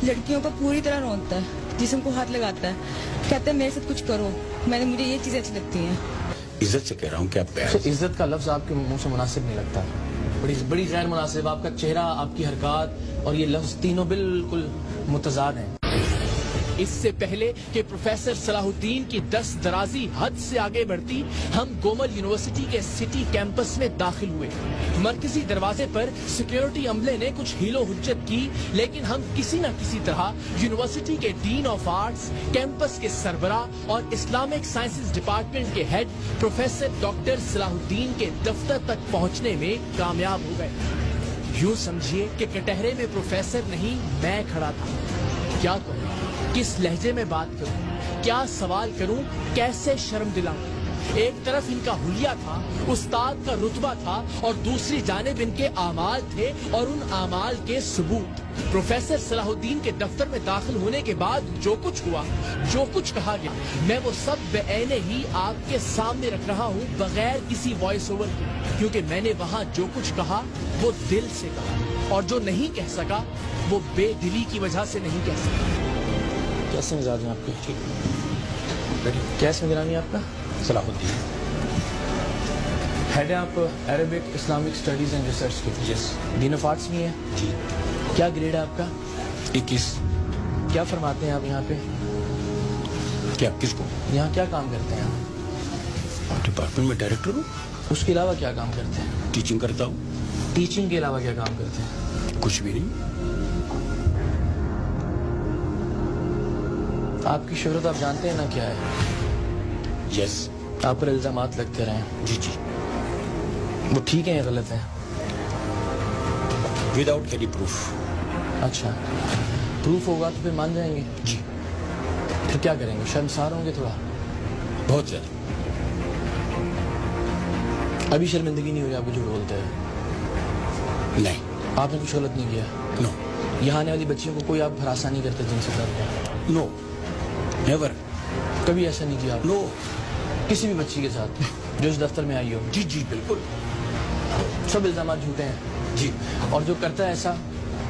लड़कियों को पूरी तरह रोनता है, जिस्म को हाथ लगाता है, कहता है मेरे साथ कुछ करो। मुझे ये चीजें अच्छी लगती हैं। इज्जत से कह रहा हूँ कि आप प्यार से। इज्जत का लफ्ज आपके मुंह से मुनासिब नहीं लगता, बड़ी गैर मुनासिब। आपका चेहरा, आपकी हरकत और ये लफ्ज तीनों बिल्कुल मुतजाद हैं। इससे पहले कि प्रोफेसर सलाहुद्दीन की दस्त दराजी हद से आगे बढ़ती, हम गोमल यूनिवर्सिटी के सिटी कैंपस में दाखिल हुए। मरकजी दरवाजे पर सिक्योरिटी अमले ने कुछ हीलो हुज्जत की, लेकिन हम किसी न किसी तरह यूनिवर्सिटी के डीन ऑफ आर्ट्स, कैंपस के सरबराह और इस्लामिक साइंसेज डिपार्टमेंट के हेड प्रोफेसर डॉक्टर सलाहुद्दीन के दफ्तर तक पहुंचने में कामयाब हो गए। यूं समझिए कि कटहरे में प्रोफेसर नहीं, मैं खड़ा था। क्या करूं, किस लहजे में बात करूं, क्या सवाल करूं, कैसे शर्म दिलाऊं। एक तरफ इनका हुलिया था, उस्ताद का रुतबा था, और दूसरी जानिब इनके आमाल थे और उन आमाल के सबूत। प्रोफेसर सलाहुद्दीन के दफ्तर में दाखिल होने के बाद जो कुछ हुआ, जो कुछ कहा गया, मैं वो सब बेऐने ही आपके सामने रख रहा हूँ, बगैर किसी वॉइस ओवर के, क्योंकि मैंने वहाँ जो कुछ कहा वो दिल से कहा, और जो नहीं कह सका वो बेदिली की वजह से नहीं कह सका। कैसे मिजाज है आपके? कैसे निगरानी है आपका? सलाहुद्दीन हेड है आप Arabic Islamic studies and research के? यस डीन ऑफ आर्ट्स भी हैं? जी। क्या ग्रेड है आपका? 21। क्या फरमाते हैं आप यहाँ पे? क्या किसको? यहाँ क्या काम करते हैं आप? डिपार्टमेंट में डायरेक्टर हूँ। उसके अलावा क्या काम करते हैं? टीचिंग करता हूँ। टीचिंग के अलावा क्या काम करते हैं? कुछ भी नहीं। आपकी शोहरत आप जानते हैं ना क्या है? यस। आप पर इल्जामात लगते रहे। जी जी। वो ठीक है या गलत है? Without any proof. अच्छा, प्रूफ होगा तो फिर मान जाएंगे? जी। फिर क्या करेंगे? शर्मसार होंगे थोड़ा? बहुत ज्यादा। अभी शर्मिंदगी नहीं हुई आपको जो बोलते हैं? नहीं। आपने कुछ गलत नहीं किया? नो। यहाँ आने वाली बच्चियों को कोई आप हरासा नहीं करते जिनसे डरते? No never. कभी ऐसा नहीं किया? नो। किसी भी बच्ची के साथ जो इस दफ्तर में आई हो? जी जी बिल्कुल। सब इल्जाम झूठे हैं जी। और जो करता है ऐसा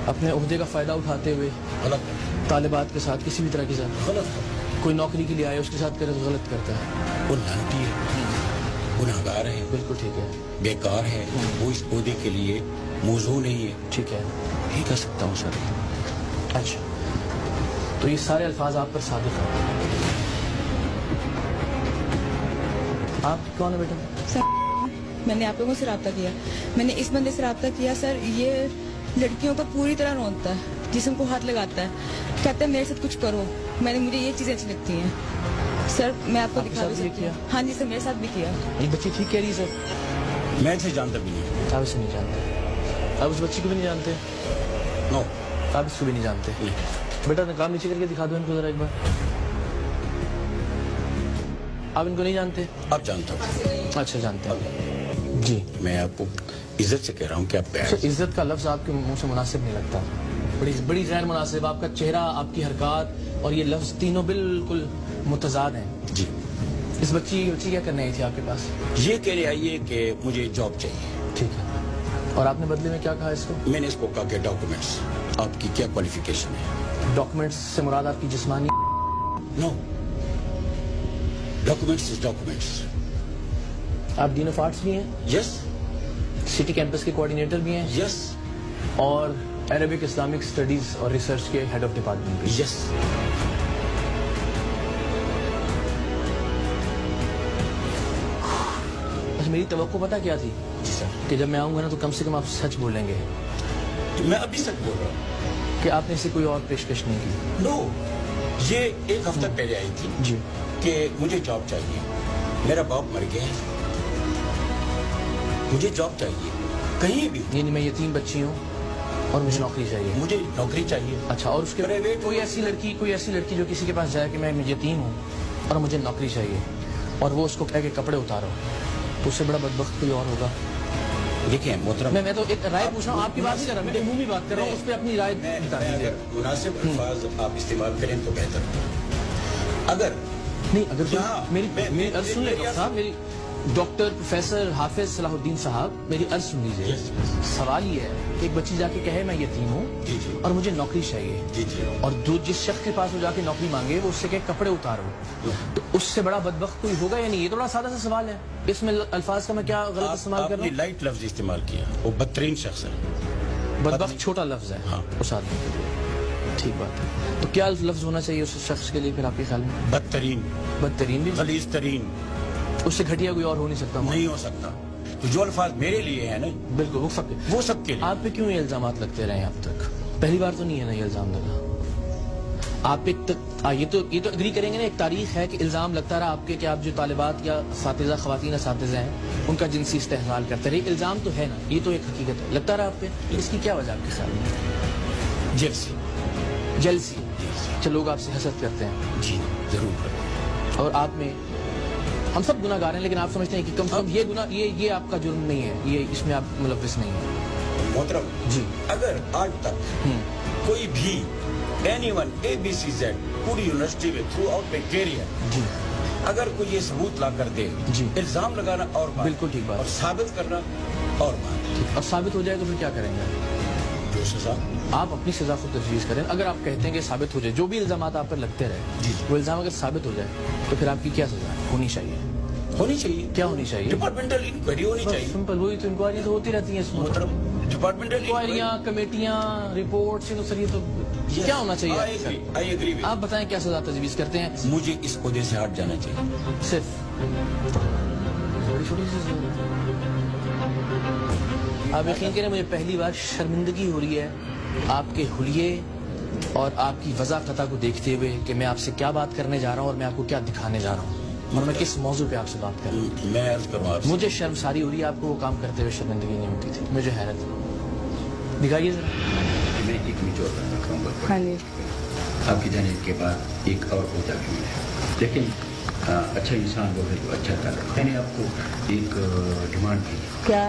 अपने ओहदे का फायदा उठाते हुए गलत। तालिबात के साथ, किसी भी तरह के साथ, गलत। कोई नौकरी के लिए आए उसके साथ करे तो गलत करता है। वो लानती है, गुनहगार है, बिल्कुल ठीक है। बेकार है, वो इस पौधे के लिए मौजू नहीं है। ठीक है, नहीं कर सकता हूँ सर। अच्छा, तो ये सारे अल्फाज आप पर साबित हैं। आप कौन है बेटा? सर मैंने आप लोगों से रब्ता किया, मैंने इस बंदे से रब्ता किया। सर ये लड़कियों को पूरी तरह रोनता है, जिस्म को हाथ लगाता है, कहता है मेरे साथ कुछ करो। मुझे ये चीजें अच्छी लगती हैं। सर मैं आपको आपके दिखा साथ भी भी सकती किया? हूँ। हाँ जी सर, मेरे साथ भी किया। ये बच्ची ठीक कह रही है सर? मैं इसे जानता भी नहीं। आप इसे नहीं जानते? आप उस बच्ची को भी नहीं जानते? नो। आप इसको भी नहीं जानते? बेटा निकाम नीचे करके दिखा दो इनको जरा एक बार। आप इनको नहीं जानते? आप जानता हूँ। अच्छा, जानते हैं जी। मैं आपको इज्जत से कह रहा हूँ कि आप प्यार सर, से। इज्जत का लफ्ज आपके मुंह से मुनासिब नहीं लगता, बड़ी गैर मुनासिब। आपका चेहरा, आपकी हरकत और ये लफ्ज तीनों बिल्कुल मुतजाद हैं। जी। इस बच्ची क्या करने आई थी आपके पास? ये कह रहे आइए कि मुझे जॉब चाहिए। ठीक है, और आपने बदले में क्या कहा इसको? मैंने इसको कहा कि डॉक्यूमेंट्स, आपकी क्या क्वालिफिकेशन है? डॉक्यूमेंट्स से मुराद आपकी जिस्मानी? No, documents is documents. आप डीन ऑफ आर्ट्स भी हैं? यस। सिटी कैंपस के कोऑर्डिनेटर भी हैं? यस। और अरबिक इस्लामिक स्टडीज और रिसर्च के हेड ऑफ डिपार्टमेंट भी? यस। अच्छा, मेरी तवक्को पता क्या थी? जी सर। कि जब मैं आऊंगा ना तो कम से कम आप सच बोलेंगे तो मैं अभी सच बोल रहा हूँ। कि आपने इसे कोई और पेशकश नहीं की। नो, ये एक हफ्ता पहले आई थी जी। कि मुझे जॉब चाहिए, मेरा बाप मर गया है, मुझे जॉब चाहिए कहीं भी। यानी मैं यतीम बच्ची हूँ और मुझे नौकरी चाहिए? मुझे नौकरी चाहिए। अच्छा, और उसके प्राइवेट कोई ऐसी लड़की जो किसी के पास जाए कि मैं यतीम हूँ और मुझे नौकरी चाहिए, और वो उसको कहे कि कपड़े उतारो, तो उससे बड़ा बदबख्त कोई और होगा? देखिए मोहतरम, मैं तो एक राय पूछ रहा हूँ, आपकी बात नहीं कर रहा, मैं मुंह में बात कर रहा हूँ, उस पर अपनी राय बता दीजिए। मुनासिब अल्फाज आप इस्तेमाल करें तो बेहतर। अगर नहीं, अगर हाँ, मेरी सुन ले साहब, डॉक्टर प्रोफेसर हाफिज सलाहुद्दीन साहब, मेरी अर्ज सुन लीजिए। Yes, yes. सवाल ये है कि एक बच्ची जाके कहे मैं यतीम हूँ जी, जी। और मुझे नौकरी चाहिए, जी जी और जिस शख्स के पास वो जाके नौकरी मांगे वो उससे कहे कपड़े उतारो, तो उससे बड़ा बदबख्त कोई होगा या नहीं? ये तो बड़ा सादा सा सवाल है, इसमें अल्फाज का मैं क्या गलत इस्तेमाल कर रहा आपने हूँ? लाइट लफ्ज इस्तेमाल किया, वो बदतरीन शख्स है। बदबख्त छोटा लफ्ज है हाँ। उस आदमी के लिए, ठीक बात है। तो क्या लफ्ज होना चाहिए उस शख्स के लिए फिर आपके ख्याल में? बदतरीन, बदतरीन भी, गलीज तरीन उससे घटिया कोई और हो नहीं सकता? नहीं हो सकता। तो जो अल्फाज मेरे लिए है ना, बिल्कुल वो सबके। वो सबके लिए। आप पे क्यों ये इल्जामात लगते रहे अब तक? पहली बार तो नहीं है ना ये इल्जाम लगा आप पे? ये तो एग्री करेंगे ना, एक तारीख है कि इल्जाम लगता रहा आपके कि आप जो तालिबात या असातिज़ा ख़वातीन असातिज़ा हैं उनका जिनसी इस्तेहसाल करते रहे। इल्जाम तो है ना, ये तो एक हकीकत है, लगता रहा आप पे। इसकी क्या वजह आपके ख्याल में? जेलसी। जेलसी। अच्छा, लोग आपसे हसद करते हैं जी जरूर। और आप में, हम सब गुनाहगार हैं, लेकिन आप समझते हैं कि कम से कम ये गुनाह, ये आपका जुर्म नहीं है, ये इसमें आप मुलव्विस नहीं है। मोहतरम जी। अगर आज तक कोई भी एनीवन ABCZ पूरी यूनिवर्सिटी में थ्रू आउट माई कैरियर जी अगर कोई ये सबूत ला कर दे, जी। इल्जाम लगाना और बात, बिल्कुल ठीक बात। और साबित करना और बात, और साबित हो जाए तो फिर क्या करेंगे? जो सजा आप अपनी सजा खुद तजवीज़ करें। अगर आप कहते हैं कि साबित हो जाए, जो भी इल्जामात आप पर लगते रहे, जी। वो इल्जाम अगर साबित हो जाए तो फिर आपकी क्या सजा होनी चाहिए? होनी चाहिए। क्या होनी चाहिए? डिपार्टमेंटल इंक्वायरी होनी बस चाहिए। सिंपल, वही तो इंक्वायरी तो होती रहती है इसमें। मोहतरम डिपार्टमेंटल इंक्वायरियाँ, कमेटियाँ, रिपोर्ट्स, तो सर ये तो क्या होना चाहिए? I agree. आप बताएं क्या सजा तजवीज़ करते हैं? मुझे इस ओहदे से हट जाना चाहिए। सिर्फ बड़ी छोटी सी सजा। आप यकीन करें, मुझे पहली बार शर्मिंदगी हो रही है आपके हुलिये और आपकी वज़ाक़ता को देखते हुए कि मैं आपसे क्या बात करने जा रहा हूँ और मैं आपको क्या दिखाने जा रहा हूँ और मैं किस मौजू पे आपसे बात कर रहा हूँ। मैं अर्ज करूँ आपसे, मुझे शर्मसारी हो रही है, आपको वो काम करते हुए शर्मिंदगी नहीं होती थी। मुझे हैरत है, दिखाइए जरा। मैं एक मिनट और रखूँगा। हाँ जी। आपकी जाने के बाद एक और होता भी है, लेकिन अच्छा इंसान वो है तो अच्छा कर। मैंने आपको एक डिमांड की। क्या?